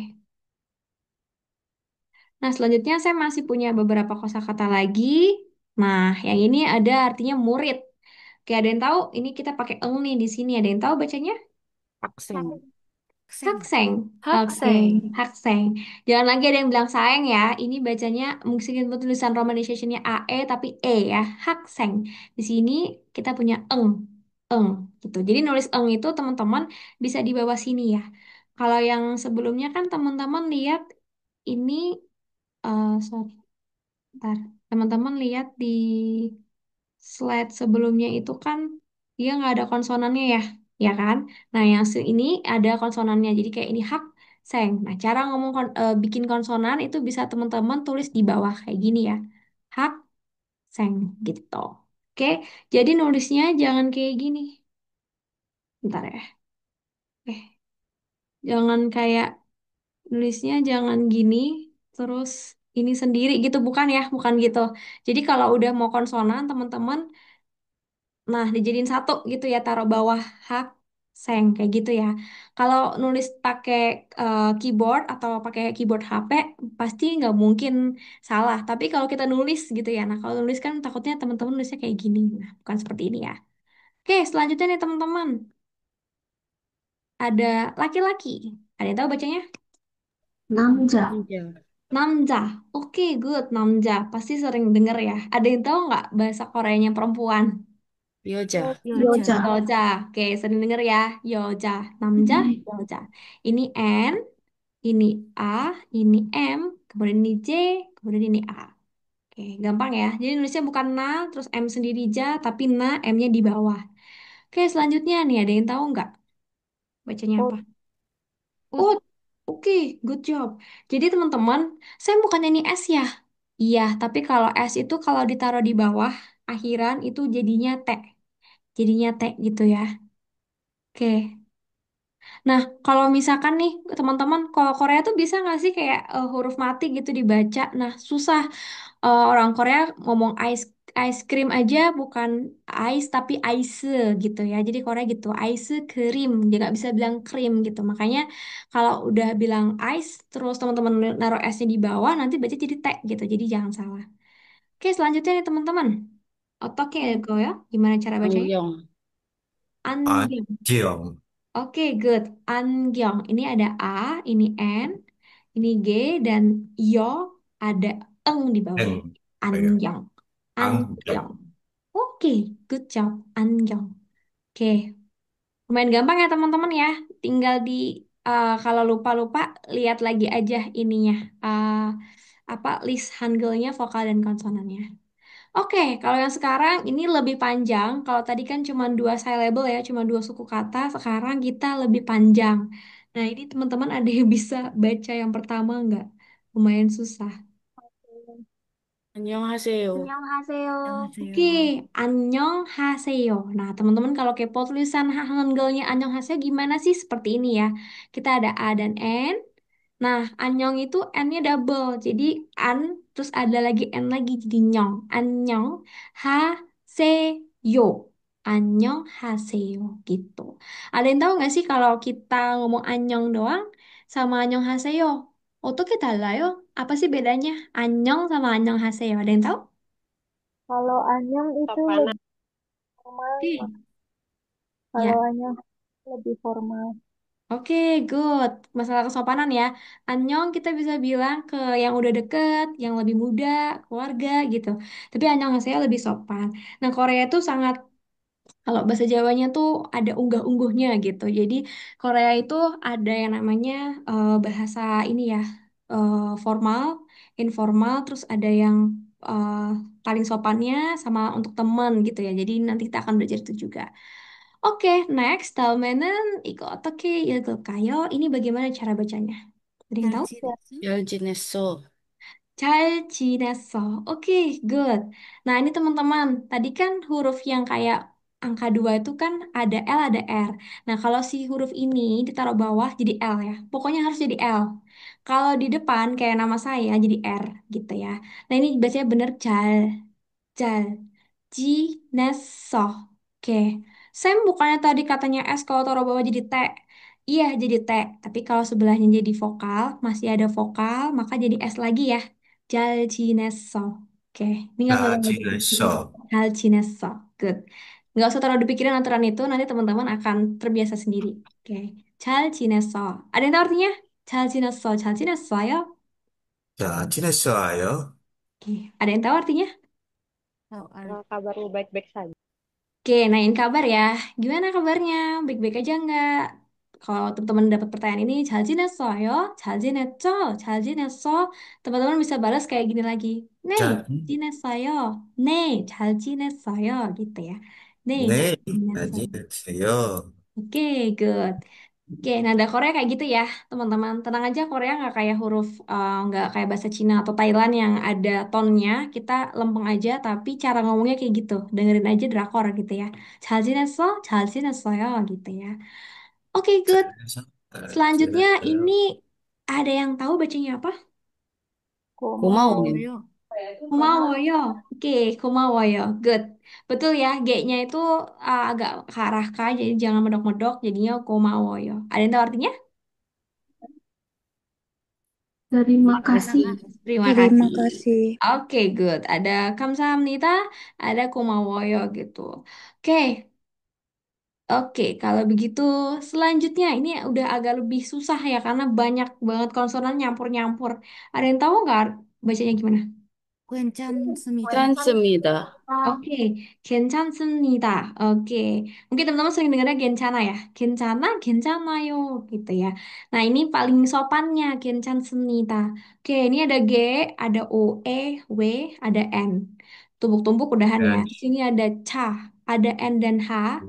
Nah, selanjutnya saya masih punya beberapa kosakata lagi. Nah, yang ini ada artinya murid. Oke, ada yang tahu? Ini kita pakai eng nih di sini. Ada yang tahu bacanya? Aksen. Aksen. Hakseng. Oke, Hakseng. hakseng. Jangan lagi ada yang bilang sayang ya. Ini bacanya meskipun tulisan romanisasinya AE tapi E ya. Hakseng. Di sini kita punya eng gitu. Jadi nulis eng itu teman-teman bisa di bawah sini ya. Kalau yang sebelumnya kan teman-teman lihat ini, sorry, bentar. Teman-teman lihat di slide sebelumnya itu kan dia nggak ada konsonannya ya, ya kan? Nah, yang ini ada konsonannya. Jadi kayak ini hak, seng. Nah, cara ngomong bikin konsonan itu bisa teman-teman tulis di bawah kayak gini ya. Hak, seng gitu. Oke, jadi nulisnya jangan kayak gini. Bentar ya. Jangan kayak nulisnya jangan gini terus ini sendiri gitu, bukan ya, bukan gitu. Jadi kalau udah mau konsonan teman-teman, nah, dijadiin satu gitu ya, taruh bawah hak seng kayak gitu ya. Kalau nulis pakai keyboard atau pakai keyboard HP pasti nggak mungkin salah. Tapi kalau kita nulis gitu ya, nah kalau nulis kan takutnya teman-teman nulisnya kayak gini. Nah, bukan seperti ini ya. Oke, selanjutnya nih teman-teman, ada laki-laki. Ada yang tahu bacanya? 남자. Iya. Namja. Oke, good. Namja. Pasti sering denger ya. Ada yang tahu nggak bahasa Koreanya perempuan? Yoja. 여자. Yoja. Oke, sering denger ya. Yoja. Namja, 네. yoja. Ini N, ini A, ini M, kemudian ini J, kemudian ini A. Oke, gampang ya. Jadi nulisnya bukan na, terus M sendiri ja, tapi na, M-nya di bawah. Oke, selanjutnya nih, ada yang tahu nggak bacanya apa? Oh, oke, good job. Jadi teman-teman, saya bukannya ini S ya. Iya, tapi kalau S itu kalau ditaruh di bawah, akhiran itu jadinya T. Jadinya T gitu ya. Oke. Nah, kalau misalkan nih teman-teman, kalau Korea tuh bisa nggak sih kayak huruf mati gitu dibaca? Nah, susah. Orang Korea ngomong ice cream aja bukan ice tapi ice gitu ya. Jadi Korea gitu, ice cream. Dia nggak bisa bilang krim gitu. Makanya kalau udah bilang ice, terus teman-teman naruh S-nya di bawah, nanti baca jadi T gitu. Jadi jangan salah. Oke, selanjutnya nih teman-teman. Oke, go ya. Gimana cara bacanya? Angyong. Anjing. 안녕. Oke, good. Angyong. Ini ada A, ini N, ini G, dan Yo ada eng di bawahnya. 땡. 아야. Angyong. Angyong. 안녕. Oke, good job. Angyong. Oke, lumayan gampang ya teman-teman ya. Tinggal di kalau lupa-lupa lihat lagi aja ininya. eh, apa list Hangulnya, vokal dan konsonannya. Oke, kalau yang sekarang ini lebih panjang. Kalau tadi kan cuma dua syllable ya, cuma dua suku kata. Sekarang kita lebih panjang. Nah, ini teman-teman ada yang bisa baca yang pertama nggak? Lumayan susah. 안녕하세요. Annyeonghaseyo. Oke, 안녕하세요. annyeonghaseyo. Nah, teman-teman kalau kepo tulisan Hangulnya annyeonghaseyo gimana sih? Seperti ini ya. Kita ada A dan N. Nah, anyong itu N-nya double. Jadi an, terus ada lagi N lagi jadi nyong. Anyong, ha, se, yo. Anyong, ha, se, yo. Gitu. Ada yang tahu nggak sih kalau kita ngomong anyong doang sama anyong, ha, se, yo? Oke, lah yo. Apa sih bedanya? Anyong sama anyong, ha, se, yo. Ada yang tahu? Kalau Anyang itu Sopan. lebih formal, Oke. kalau Ya. Anyang lebih formal. Oke, good. Masalah kesopanan ya. Annyeong kita bisa bilang ke yang udah deket, yang lebih muda, keluarga gitu. Tapi annyeonghaseyo lebih sopan. Nah, Korea itu sangat, kalau bahasa Jawanya tuh ada unggah-ungguhnya gitu. Jadi Korea itu ada yang namanya bahasa ini ya, formal, informal, terus ada yang eh, paling sopannya sama untuk teman gitu ya. Jadi nanti kita akan belajar itu juga. Oke, next. 다음에는 이거 어떻게 읽을까요? Ini bagaimana cara bacanya? Ada yang tahu? Ya, 잘 지냈어. 잘 지냈어. Oke, good. Nah, ini teman-teman. Tadi kan huruf yang kayak angka 2 itu kan ada L, ada R. Nah, kalau si huruf ini ditaruh bawah jadi L ya. Pokoknya harus jadi L. Kalau di depan kayak nama saya jadi R gitu ya. Nah, ini bacanya bener 잘, 잘. 지냈어. Oke. Sam bukannya tadi katanya S kalau taruh bawah jadi T. Iya, jadi T. Tapi kalau sebelahnya jadi vokal, masih ada vokal, maka jadi S lagi ya. 잘 지냈어. Oke. Ini nggak 나 ngulang lagi. 지냈어. 잘 지냈어. Good. Nggak usah terlalu dipikirin aturan itu, nanti teman-teman akan terbiasa sendiri. Oke. 잘 지냈어. Ada yang tahu artinya? 잘 지냈어. 잘 지냈어요? 자, 지냈어요? Oke. Ada yang tahu artinya? Tahu Kabar lu baik-baik saja. Oke, nanyain kabar ya. Gimana kabarnya? Baik-baik aja nggak? Kalau teman-teman dapat pertanyaan ini, 잘 지냈어요? 잘 지냈죠? 잘 지냈어? Teman-teman bisa balas kayak gini lagi. 네, 자, 지냈어요. 네, 잘 지냈어요. Gitu ya. 네, 잘 네, 잘 지냈어요. 지냈어요. Oke, good. Oke, nada Korea kayak gitu ya, teman-teman. Tenang aja, Korea nggak kayak huruf, nggak kayak bahasa Cina atau Thailand yang ada tonnya. Kita lempeng aja, tapi cara ngomongnya kayak gitu. Dengerin aja drakor gitu ya. 잘 지냈어? 잘 지냈어요. Gitu ya. Oke, 잘 good. Selanjutnya ini 지냈어요. ada yang tahu bacanya apa? Komawo. 고마워요. 고마워요. Oke, 고마워요. Good. Betul ya, G-nya itu agak ke arah K, jadi jangan medok-medok, jadinya 고마워요. Ada yang tahu artinya? Terima Terima kasih. kasih. Terima Terima kasih. kasih. Oke, good. Ada kamsahamnida, ada kumawoyo gitu. Oke, oke. Kalau begitu selanjutnya ini udah agak lebih susah ya karena banyak banget konsonan nyampur-nyampur. Ada yang tahu nggak bacanya gimana? 괜찮습니다. 괜찮습니다. Oke, 괜찮습니다. Oke, mungkin teman-teman sering dengarnya 괜찮아 ya. 괜찮아, 괜찮아요 gitu ya. Nah, ini paling sopannya 괜찮습니다. Oke, ini ada G, ada O, E, W, ada N. Tumpuk-tumpuk udahan ya. 네, Sini ada ca, ada N dan H.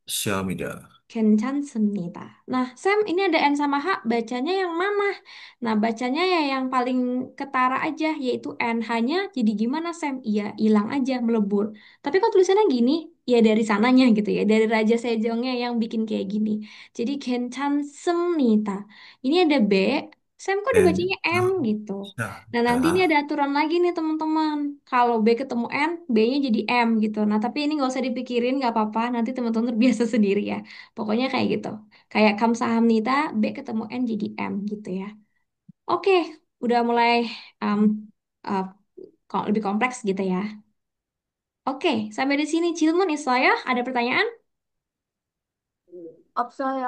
시험이다. 괜찮습니다. Nah, Sam, ini ada N sama H, bacanya yang mana? Nah, bacanya ya yang paling ketara aja, yaitu N. Hanya jadi gimana, Sam? Iya, hilang aja, melebur. Tapi kok tulisannya gini? Ya dari sananya gitu ya, dari Raja Sejongnya yang bikin kayak gini. Jadi, 괜찮습니다. Ini ada B, Sam kok dibacanya M gitu. Nah, nanti ini ada 자, aturan lagi nih teman-teman. Kalau B ketemu N, B-nya jadi M gitu. Nah, tapi ini nggak usah dipikirin, nggak apa-apa. Nanti teman-teman terbiasa sendiri ya. Pokoknya kayak gitu. Kayak kamsahamnida, B ketemu N jadi M gitu ya. Oke, udah mulai um, uh, kok lebih kompleks gitu ya. Oke, sampai di sini Cilmun Isaya, ada pertanyaan? 없어요.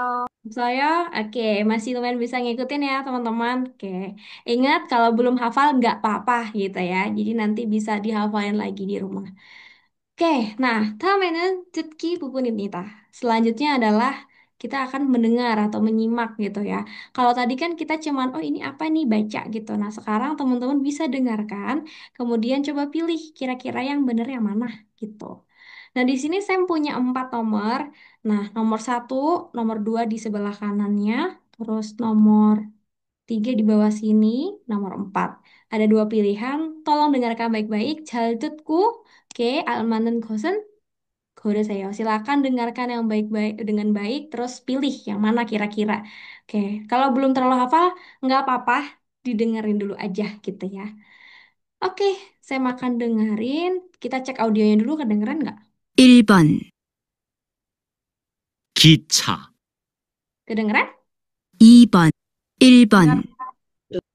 Saya, oke, masih lumayan bisa ngikutin ya teman-teman. Oke, ingat kalau belum hafal nggak apa-apa gitu ya. Jadi nanti bisa dihafalin lagi di rumah. Oke, nah, 다음에는 듣기 부분입니다. Selanjutnya adalah kita akan mendengar atau menyimak gitu ya. Kalau tadi kan kita cuman, oh ini apa nih baca gitu. Nah, sekarang teman-teman bisa dengarkan, kemudian coba pilih kira-kira yang benar yang mana gitu. Nah, di sini saya punya 4 nomor. Nah, nomor 1, nomor 2 di sebelah kanannya, terus nomor 3 di bawah sini, nomor 4. Ada 2 pilihan, tolong dengarkan baik-baik. 잘 듣고 Oke, almanen kosen kode saya. Silakan dengarkan yang baik-baik dengan baik, terus pilih yang mana kira-kira. Oke, kalau belum terlalu hafal, nggak apa-apa, didengerin dulu aja gitu ya. Oke, saya makan dengerin. Kita cek audionya dulu, kedengeran nggak? 1번 기차, Kedengeran? 2번, 1번,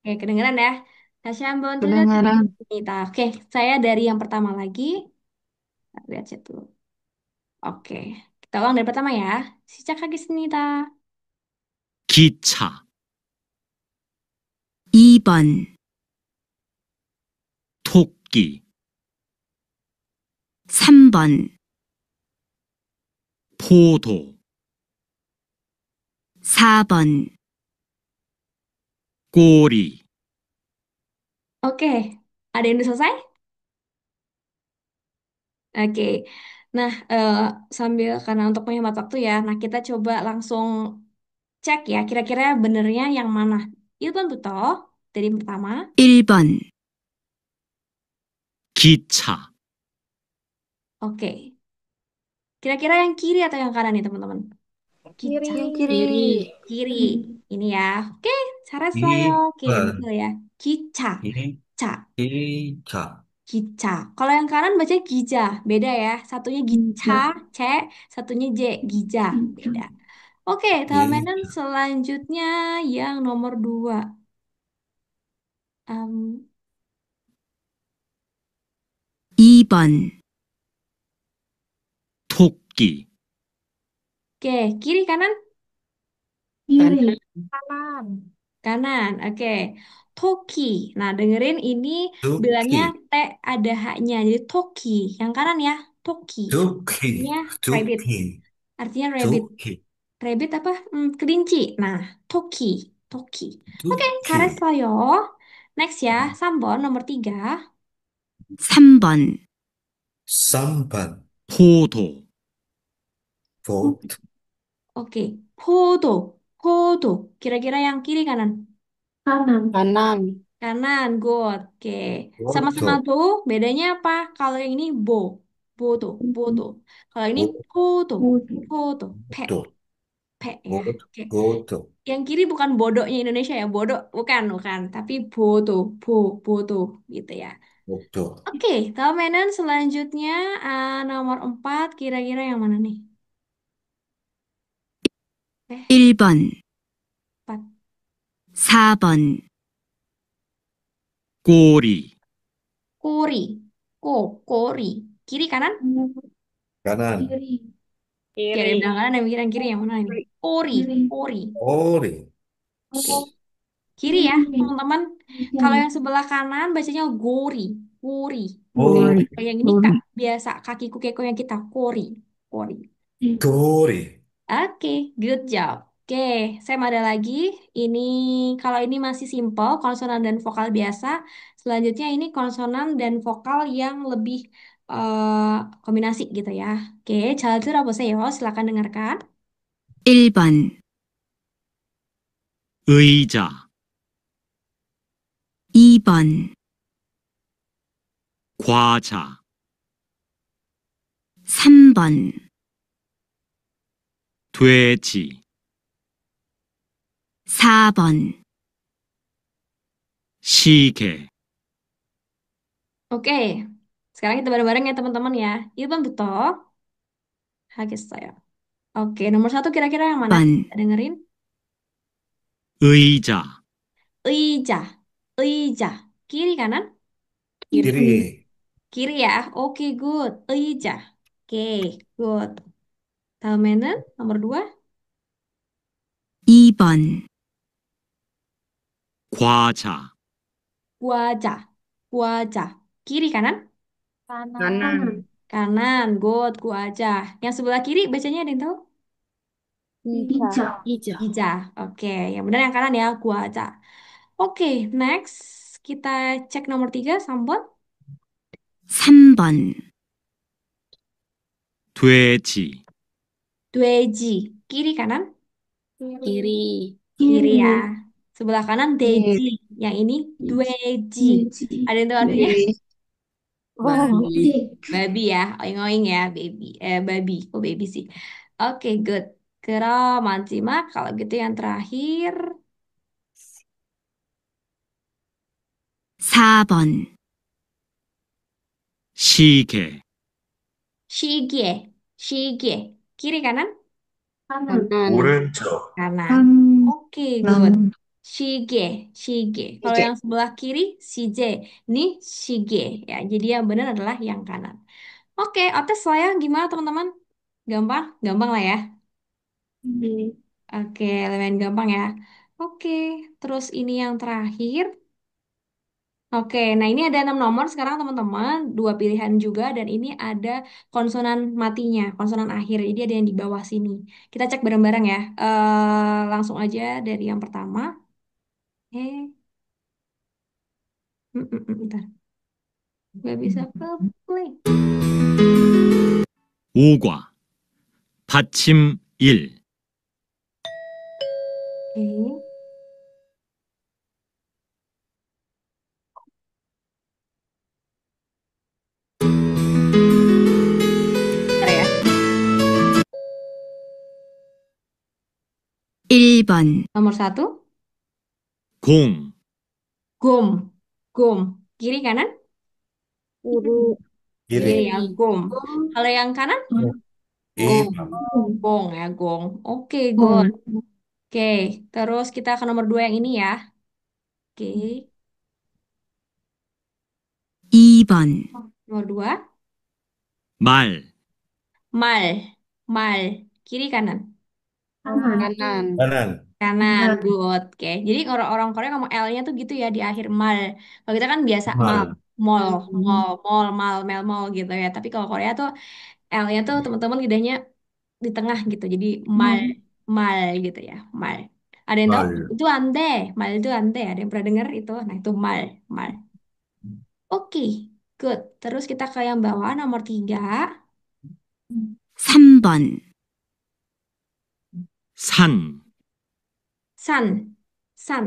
Oke, kedengeran ya. Dashi 한번 Kedengaran. 들려드리겠습니다. Oke, saya dari yang pertama lagi. Lihat chat dulu. Oke, kita ulang dari pertama ya. 시작하겠습니다. 기차, 2번 토끼, 3번 포도, 4번 꼬리, Oke, ada yang udah selesai? Oke, nah sambil karena untuk menghemat waktu ya, nah kita coba langsung cek ya, kira-kira benernya yang mana? 1번부터 dari yang pertama. 1번 기차, Oke, kira-kira yang kiri atau yang kanan nih teman-teman? Kiri. Gica. Yang kiri. Kiri, ini ya. Oke, 잘했어요. Oke, betul 2번, ya. Gica, ca, 기차, gica. Kalau yang kanan baca gija, beda ya. Satunya gica, Hijau. c, satunya j, gija, Hijau. beda. Oke, tamenan 기차, selanjutnya yang nomor 2. Em, 2번 뽑기, Oke, kiri kanan? Kiri. Kanan. Kanan. Oke. Toki. Nah, dengerin ini bilangnya Tuki. T ada H-nya. Jadi toki. Yang kanan ya, toki. Tuki. Artinya rabbit. Tuki. Artinya rabbit. Tuki. Rabbit apa? Kelinci. Nah, toki. Toki. Oke, Tuki. 잘했어요. Next ya, Sambon nomor 3. 3번, Sampan. 포도, Foto. Oke, 포도. 포도. Kira-kira yang kiri kanan? Kanan. Kanan. Kanan, good. Oke, sama-sama Foto. tuh. Bedanya apa? Kalau yang ini bodo, bodo. Kalau ini foto, Putih. foto, Foto. ya. Foto. Oke, Foto. yang kiri bukan bodohnya Indonesia ya, bodoh, bukan. Tapi bodo, gitu ya. Foto. Oke, Taumenan selanjutnya nomor 4, kira-kira yang mana nih? 1번, 4. 4번, 꼬리, Kori, kori. Kiri kanan? Kanan. Kiri. Oke, ada yang Kiri. bilang kanan, ada yang bilang kiri, yang mana ini? Kori, Kiri. kori. Ori. Oke. Kiri ya, teman-teman. Kalau yang sebelah kanan bacanya gori, gori. Oke. Ori. Kalau yang ini kak biasa kakiku keko yang kita kori, kori. Tori. Oke, good job. Oke, saya ada lagi. Ini kalau ini masih simple, konsonan dan vokal biasa. Selanjutnya ini konsonan dan vokal yang lebih kombinasi gitu ya. Oke, 잘 들어보세요. Silakan dengarkan. 1번, 의자, 2번, 과자, 3번, 돼지, 4번, 시계, Oke, sekarang kita bareng-bareng ya teman-teman ya. Itu hages어요. Oke, nomor 1 kira-kira yang mana? 1번, Kita dengerin. 의자, 의자, 의자. Kiri kanan? Kiri. Kiri ya. Oke, good. 의자. Oke, good. 다음에는 nomor 2. 2번, 과자, Guaja. Guaja. Kiri kanan? Kanan. Kanan, good. Guaja. Yang sebelah kiri bacanya ada yang tahu? Hijau. Hijau. Ija. Oke, yang benar yang kanan ya, guaja. Oke, next. Kita cek nomor 3, sambot. 3번, 돼지, Dueji. Kiri kanan? Kiri. Kiri Kiri. ya. Sebelah kanan deji. Yang ini dueji. Ada yang tahu artinya? Babi. Babi ya. Oing-oing ya, baby. Babi. Kok baby sih? Oke, good. Kera mancimak. Kalau gitu yang terakhir. 4번, 시계, Shige. Shige. Kiri kanan? Kanan. Kanan. Orenco. Kanan. Oke, good. Shige. Shige. Kalau Shige. yang sebelah kiri, shije. Ini shige. Ya, jadi yang benar adalah yang kanan. Oke, otes lah ya. Gimana teman-teman? Gampang? Gampang lah ya. Kiri. Oke, lumayan gampang ya. Oke, terus ini yang terakhir. Oke, nah ini ada 6 nomor sekarang teman-teman. 2 pilihan juga dan ini ada konsonan matinya, konsonan akhir. Jadi ada yang di bawah sini. Kita cek bareng-bareng ya. Langsung aja dari yang pertama. Eh, bentar. Gak bisa ke play. 5과, 받침 1, Oke. Bentar ya. 1번, Nomor 1, 공, gom. Gom. Kiri kanan? Kiri. Kiri Kiri. ya, gom. Kalau yang kanan? Imam. Gong ya, gong. Oke, good. Oke, terus kita ke nomor 2 yang ini ya. Oke, 2번, nomor 2, 말, mal. mal. Kiri kanan? Kanan. Kanan. Kanan. Kanan, Kanan. good. Oke, jadi orang-orang Korea ngomong L-nya tuh gitu ya di akhir mal. Kalau kita kan biasa mal, Mal. mall, Hmm. mal, mel, mall gitu ya. Tapi kalau Korea tuh L-nya tuh teman-teman lidahnya di tengah gitu. Jadi mal, Mal. mal gitu ya, mal. Ada yang tahu Mal. itu ande, mal itu ande. Ada yang pernah dengar itu? Nah itu mal, mal. Oke, good. Terus kita ke yang bawah nomor 3. 3번 산, Sun, sun.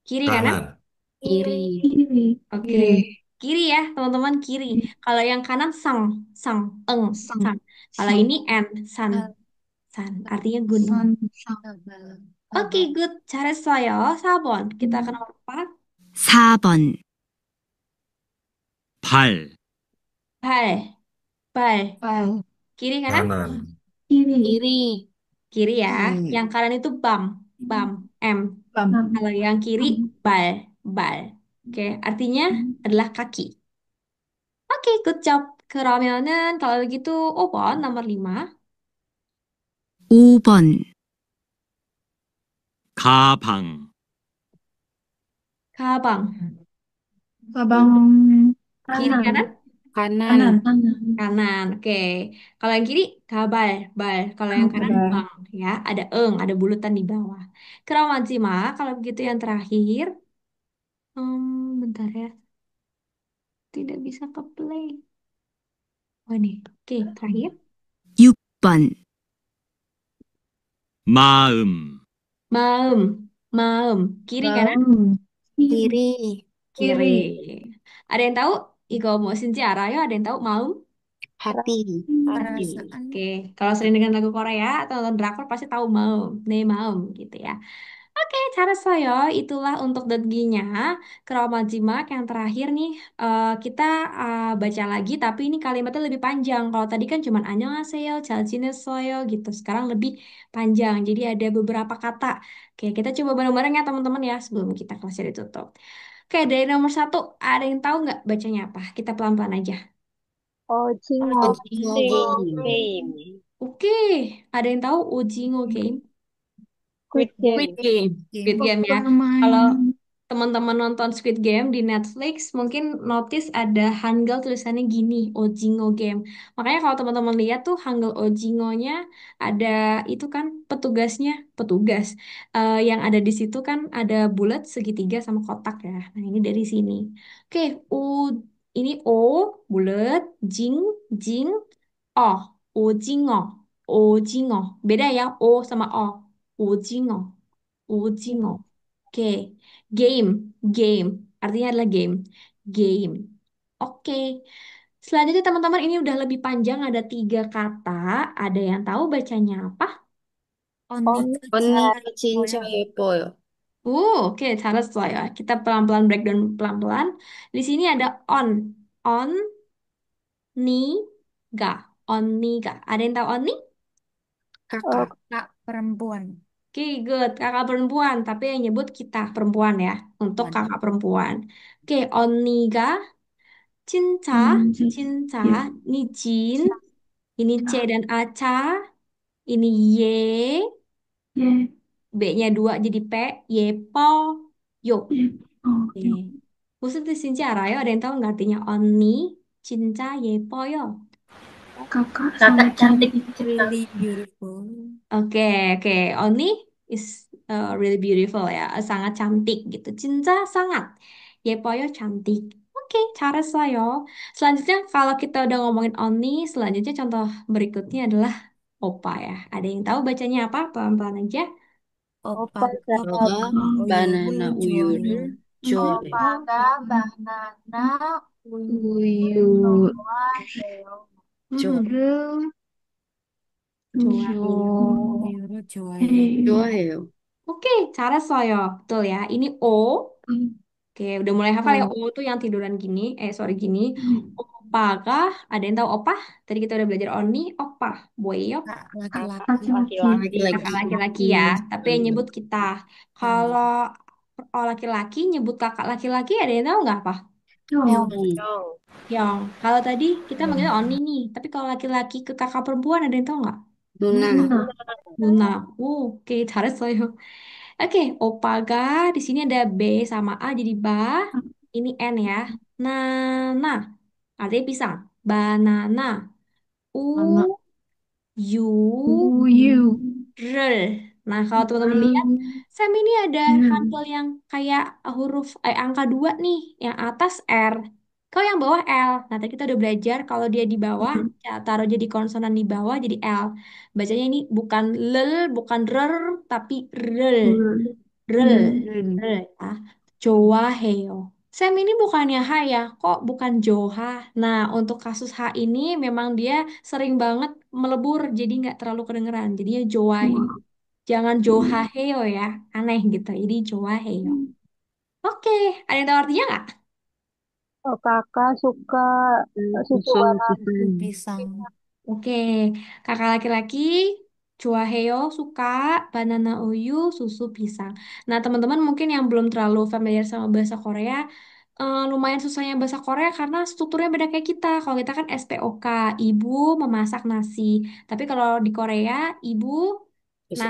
Kiri kanan? Kanan. Kiri. Kiri. Oke, kiri ya teman-teman kiri. Kalau yang kanan sang, sang, sang. Kalau ini and, san, san. Artinya gunung. Oke, good. 잘했어요. 4번. Kita ke nomor 4. 4번 발, 발, 발. Kiri kanan? Kanan. Kiri. Kiri. Kiri ya. Yang kanan itu bam, bam, m. Kalau yang kiri bal, bal. Oke, artinya adalah kaki. Oke, good job. 그러면은 kalau begitu 5번 nomor 5. 5번 가방, 가방. Kiri Kanan. kanan? Kanan. Kanan. Oke. Kalau yang kiri kabal, bal. Kalau yang kanan bang, ya. Ada ada bulutan di bawah. Keramajima, kalau begitu yang terakhir. Bentar ya. Tidak bisa ke play. Oh ini. Oke, terakhir. 6번 마음, Maem, maem. Kiri kanan? Kiri. Kiri. Ada yang tahu? Iko mau Shinji Arayo, ada yang tahu maem? Hati. Perasaan. Oke, kalau sering dengar lagu Korea atau nonton drakor pasti tahu maem, 네 maem gitu ya. Oke, cara saya itulah untuk Dotginya. Jimak yang terakhir nih kita baca lagi tapi ini kalimatnya lebih panjang. Kalau tadi kan cuma annyeonghaseyo, 잘 지냈어요 gitu. Sekarang lebih panjang. Jadi ada beberapa kata. Oke, kita coba bareng-bareng ya teman-teman ya sebelum kita kelasnya ditutup. Oke, dari nomor 1 ada yang tahu nggak bacanya apa? Kita pelan-pelan aja. Ojingo game. Oke, ada yang tahu Ujingo Game? Squid Squid Game. Squid Game ya. Kalau teman-teman nonton Squid Game di Netflix, mungkin notice ada Hangul tulisannya gini, Ojingo Game. Makanya kalau teman-teman lihat tuh Hangul Ojingo-nya ada itu kan petugasnya, petugas. Yang ada di situ kan ada bulat, segitiga sama kotak ya. Nah, ini dari sini. Oke, ini O, bulat, jing, jing, O, Ojingo, Ojingo. Beda ya, O sama O. Ojingo. Ujingo. Oke. Game. Game. Artinya adalah game. Game. Oke. Selanjutnya teman-teman ini udah lebih panjang. Ada 3 kata. Ada yang tahu bacanya apa? 언니가 진짜 예뻐요. Oke. 잘했어요. Kita pelan-pelan breakdown pelan-pelan. Di sini ada on. On. Ni. Ga. On ni ga. Ada yang tahu on ni? Kakak. Kak perempuan. Oke, good. Kakak perempuan. Tapi yang nyebut kita perempuan ya. Untuk kakak perempuan. Oke. On ni ga. Cinta, cinta, ini Jin, ini C dan Aca, ini Y, B-nya 2 jadi P, Yepo, Yo. Oke. Khusus di sini Arayo, ada yang tahu nggak artinya Oni, cinta, Yepo, Yo? Kakak cantik. Really beautiful. Oke, oke. Oni is really beautiful ya, sangat cantik gitu. Cinta sangat. Yepoyo cantik. Oke, cara saya. Selanjutnya kalau kita udah ngomongin Oni, selanjutnya contoh berikutnya adalah Opa ya. Ada yang tahu bacanya apa? Pelan-pelan aja. Opa가 오빠가 바나나 우유를 좋아해요. Uyu. Hmm, 좋아해요. 우유를 좋아해요. 좋아해요. Oke, cara saya. Betul ya. Ini O. Oke, udah mulai hafal ya. O tuh yang tiduran gini. Sorry gini. Opa kah? Ada yang tahu opa? Tadi kita udah belajar Oni. Opa. Boyok. Kak laki-laki. Laki-laki. Kakak laki-laki ya. Tapi yang nyebut kita. Kalau laki-laki nyebut kakak laki-laki ada yang tahu nggak apa? Yong. Kalau tadi kita manggilnya Oni nih. Tapi kalau laki-laki ke kakak perempuan ada yang tahu nggak? 누나, 누나. Luna. Oke, 잘했어요. Oke, opaga. Di sini ada B sama A jadi ba. Ini N ya. Nana. Artinya pisang. Banana. U, Mama. U, Uyu. rel. Nah, kalau teman-teman lihat, Ru. Sam ini ada Yu. handle yang kayak huruf angka 2 nih. Yang atas R. Kau yang bawah L. Nah, tadi kita udah belajar kalau dia di bawah, ya, taruh jadi konsonan di bawah jadi L. Bacanya ini bukan lel, bukan rer, tapi rel. Ru. Rel. Ru. Rel ya. Joa heo. Sam ini bukannya H ya, kok bukan Joha. Nah, untuk kasus H ini memang dia sering banget melebur, jadi nggak terlalu kedengeran. Jadinya Joa. Wah. Jangan Joha heo ya, aneh gitu. Jadi Joa heo. Oke, ada yang tahu artinya nggak? Oh, kakak suka susu susu banana. Susu pisang. pisang. Oke, kakak laki-laki, Cuaheo suka banana uyu, susu pisang. Nah, teman-teman mungkin yang belum terlalu familiar sama bahasa Korea, lumayan susahnya bahasa Korea karena strukturnya beda kayak kita. Kalau kita kan SPOK, ibu memasak nasi. Tapi kalau di Korea, ibu Susu.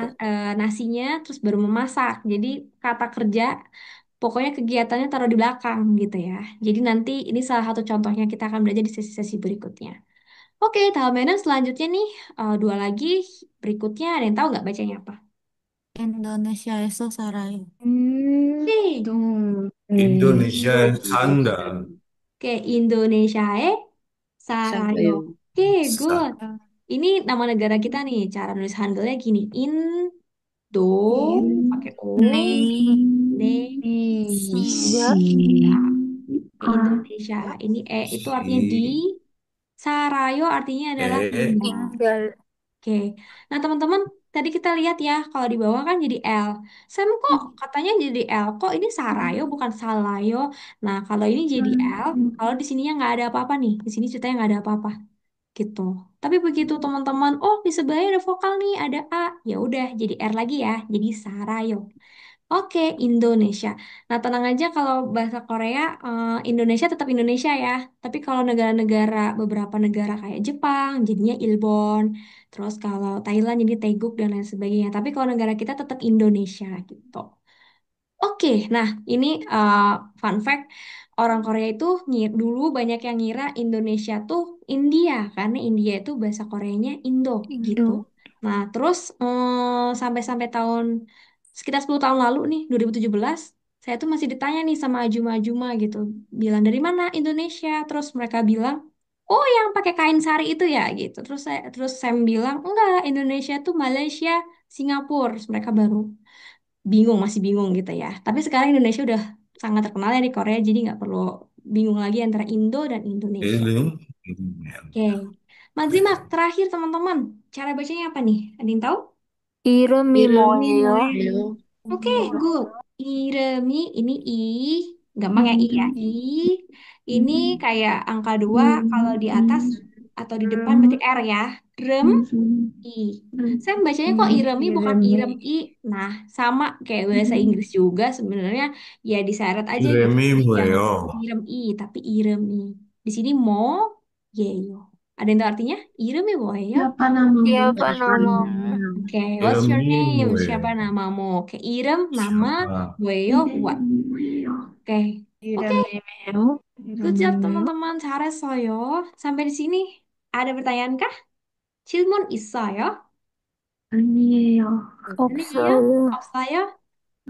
nasinya terus baru memasak. Jadi kata kerja, pokoknya kegiatannya taruh di belakang gitu ya. Jadi nanti ini salah satu contohnya kita akan belajar di sesi-sesi berikutnya. Oke, tahap mainan selanjutnya nih, dua lagi. Berikutnya ada yang tahu nggak bacanya apa? Indonesia eso saraya. Oke, Tuh. Indonesian Sanda. oke Indonesia Sarayo. Sabayo. Oke, good. Sa- Ini nama negara kita nih. Cara nulis Hangulnya gini, Indo pakai O, Nih. Ne, Ya, Si. Ya, oke, Indonesia. Ini itu artinya di, Si. Sarayo artinya adalah E. tinggal. tinggal. Oke, nah teman-teman, tadi kita lihat ya, kalau di bawah kan jadi L. Sam kok katanya jadi L, kok ini Sarayo bukan Salayo. Nah, kalau ini jadi L, kalau di sininya nggak ada apa-apa nih, di sini ceritanya nggak ada apa-apa gitu. Tapi begitu teman-teman, oh di sebelahnya ada vokal nih, ada A, ya udah jadi R lagi ya, jadi Sarayo. Oke, Indonesia. Nah, tenang aja kalau bahasa Korea, Indonesia tetap Indonesia ya. Tapi kalau negara-negara, beberapa negara kayak Jepang, jadinya Ilbon. Terus kalau Thailand jadi Taeguk dan lain sebagainya. Tapi kalau negara kita tetap Indonesia gitu. Oke, nah ini fun fact, orang Korea itu dulu banyak yang ngira Indonesia tuh India, karena India itu bahasa Koreanya Indo gitu. Indo. Nah terus sampai-sampai tahun sekitar 10 tahun lalu nih, 2017, saya tuh masih ditanya nih sama Ajuma-Ajuma gitu, bilang dari mana Indonesia, terus mereka bilang, oh yang pakai kain sari itu ya gitu. Terus Sam bilang enggak, Indonesia tuh Malaysia, Singapura. Terus mereka baru bingung, masih bingung gitu ya. Tapi sekarang Indonesia udah sangat terkenal ya di Korea, jadi nggak perlu bingung lagi antara Indo dan Indonesia. Ini. Oke, Mazimak, terakhir teman-teman, cara bacanya apa nih? Ada yang tahu? 이름이 이름이 뭐예요? 뭐예요? Oke, good. Iremi, ini I, gampang ya I ya. I, ini kayak angka 2 kalau di atas atau di depan berarti R ya. Rem, I. Saya bacanya kok Iremi bukan Irem I. Nah, sama kayak bahasa Inggris juga sebenarnya ya diseret aja gitu. 이름이 Jangan 뭐예요? Irem I, tapi Iremi. Di sini mo, yeyo. Ada yang tahu artinya? Iremi boyo. Siapa namamu? Siapa namamu? Oke, what's your 이름이 name? Siapa 뭐예요? namamu? Oke, Irem, nama, Siapa? boyo, what? 이름이요. Oke, oke. 이름이요? Good job 이름이요? teman-teman. 잘했어요. Sampai di sini. Ada pertanyaan kah? 질문 있어요? 아니에요. 아니에요? 없어요. 없어요?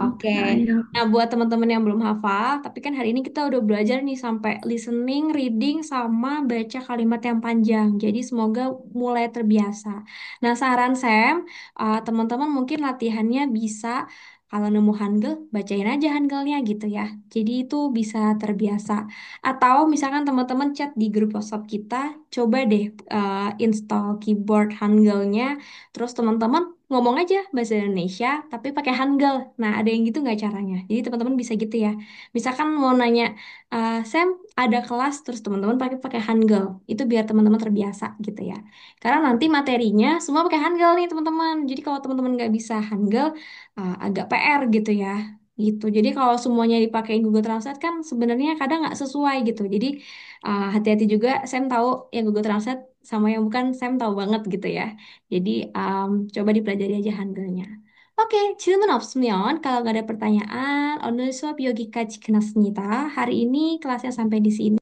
Oke, 없어요. nah buat teman-teman yang belum hafal, tapi kan hari ini kita udah belajar nih sampai listening, reading, sama baca kalimat yang panjang. Jadi semoga mulai terbiasa. Nah saran Sam, teman-teman mungkin latihannya bisa kalau nemu Hangul, bacain aja Hangulnya gitu ya. Jadi itu bisa terbiasa. Atau misalkan teman-teman chat di grup WhatsApp kita, coba deh install keyboard Hangulnya, terus teman-teman ngomong aja bahasa Indonesia tapi pakai Hangul. Nah, ada yang gitu nggak caranya? Jadi teman-teman bisa gitu ya. Misalkan mau nanya, Sam, ada kelas terus teman-teman pakai pakai Hangul. Itu biar teman-teman terbiasa gitu ya. Karena nanti materinya semua pakai Hangul nih teman-teman. Jadi kalau teman-teman nggak bisa Hangul, agak PR gitu ya. gitu. Jadi kalau semuanya dipakai Google Translate kan sebenarnya kadang nggak sesuai gitu. Jadi hati-hati juga. Sam tahu yang Google Translate sama yang bukan Sam tahu banget gitu ya. Jadi coba dipelajari aja Hangulnya. 오케이, 질문 없으면 kalau nggak ada pertanyaan, 오늘 수업 여기까지 끝났습니다. Hari ini kelasnya sampai di sini.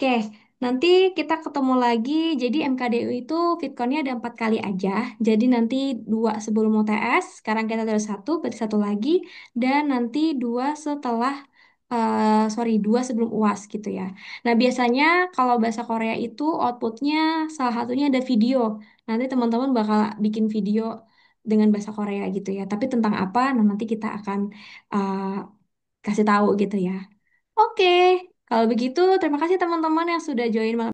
Oke, nanti kita ketemu lagi. Jadi MKDU itu Fitconnya ada 4 kali aja. Jadi nanti 2 sebelum UTS. Sekarang kita ada satu, berarti satu lagi. Dan nanti 2 setelah, sorry, 2 sebelum UAS gitu ya. Nah biasanya kalau bahasa Korea itu outputnya salah satunya ada video. Nanti teman-teman bakal bikin video dengan bahasa Korea gitu ya. Tapi tentang apa? Nah nanti kita akan uh, kasih tahu gitu ya. Oke, kalau begitu terima kasih teman-teman yang sudah join malam